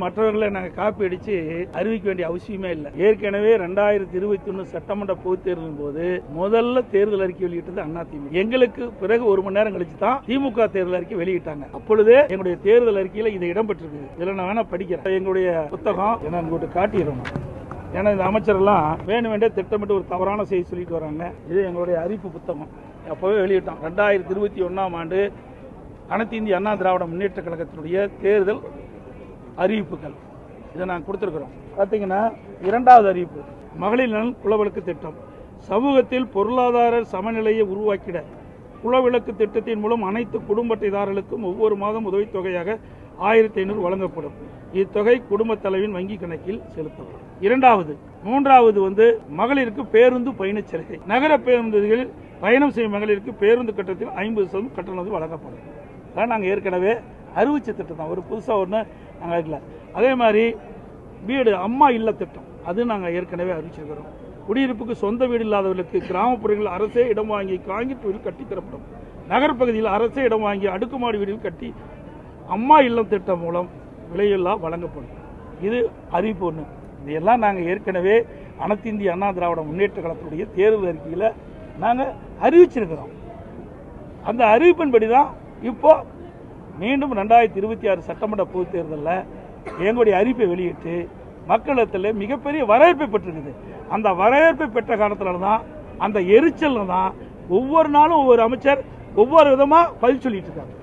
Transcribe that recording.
மற்றவர்களை நாங்கள் காப்பி அடிச்சு அறிவிக்க வேண்டிய அவசியமே இல்லை. ஏற்கனவே 2021 சட்டமன்ற பொதுத் தேர்தலின் போது முதல்ல தேர்தல் அறிக்கை வெளியிட்டது அதிமுக. எங்களுக்கு பிறகு 1 மணி நேரம் கழிச்சு தான் திமுக தேர்தல் அறிக்கை வெளியிட்டாங்க. அப்பொழுதே எங்களுடைய தேர்தல் அறிக்கையில இது இடம்பெற்றிருக்கு. இதுல நான் வேணா படிக்கிறேன். எங்களுடைய புத்தகம் என்ன உங்கள்கிட்ட காட்டிடுறோம். ஏன்னா இந்த அமைச்சரெல்லாம் வேணும் வேண்டிய திட்டமிட்டு ஒரு தவறான செய்தி சொல்லிட்டு வராங்க. இது எங்களுடைய அறிவிப்பு புத்தகம். அப்பவே வெளியிட்டோம். 2021ஆம் ஆண்டு அனைத்து இந்திய அண்ணா திராவிட முன்னேற்ற கழகத்தினுடைய தேர்தல் அறிவிப்புகள் இதை நாங்கள் கொடுத்திருக்கிறோம். பார்த்தீங்கன்னா 2வது அறிவிப்பு மகளிர் நலன் குலவிளக்கு திட்டம். சமூகத்தில் பொருளாதார சமநிலையை உருவாக்கிட குலவிளக்கு திட்டத்தின் மூலம் அனைத்து குடும்ப அட்டைதாரர்களுக்கும் ஒவ்வொரு மாதம் உதவித்தொகையாக 1500 வழங்கப்படும். இத்தொகை குடும்ப தலைவின் வங்கி கணக்கில் செலுத்தப்படும். 3வது மகளிருக்கு பேருந்து பயணச் சலுகை. நகர பேருந்துகளில் பயணம் செய்யும் மகளிருக்கு பேருந்து கட்டணத்தில் 50% கட்டணம் வழங்கப்படும். அதான் நாங்கள் ஏற்கனவே அறிவிச்ச திட்டம் தான். ஒரு புதுசாக ஒன்று நாங்கள் இல்லை. அதே மாதிரி வீடு அம்மா இல்ல திட்டம் அது நாங்கள் ஏற்கனவே அறிவிச்சிருக்கிறோம். குடியிருப்புக்கு சொந்த வீடு இல்லாதவர்களுக்கு கிராமப்புறங்களில் அரசே இடம் வாங்கி காங்கிரீட் வீடு கட்டி தரப்படும். நகர்ப்பகுதியில் அரசே இடம் வாங்கி அடுக்குமாடி வீடுகள் கட்டி அம்மா இல்லம் திட்டம் மூலம் விலையில்லா வழங்கப்படும். இது அறிவிப்பு ஒன்று. இதையெல்லாம் நாங்கள் ஏற்கனவே அனைத்து இந்திய அண்ணா திராவிட முன்னேற்ற கழகத்துடைய தேர்தல் அறிக்கையில் நாங்கள் அறிவிச்சிருக்கிறோம். அந்த அறிவிப்பின்படி தான் இப்போ மீண்டும் 2026 சட்டமன்ற பொதுத் தேர்தலில் எங்களுடைய அறிவிப்பை வெளியிட்டு மக்களிடத்தில் மிகப்பெரிய வரவேற்பை பெற்றிருக்குது. அந்த வரவேற்பை பெற்ற காரணத்தினால தான் அந்த எரிச்சல் தான் ஒவ்வொரு நாளும் ஒவ்வொரு அமைச்சர் ஒவ்வொரு விதமாக பதில் சொல்லிட்டு இருக்காங்க.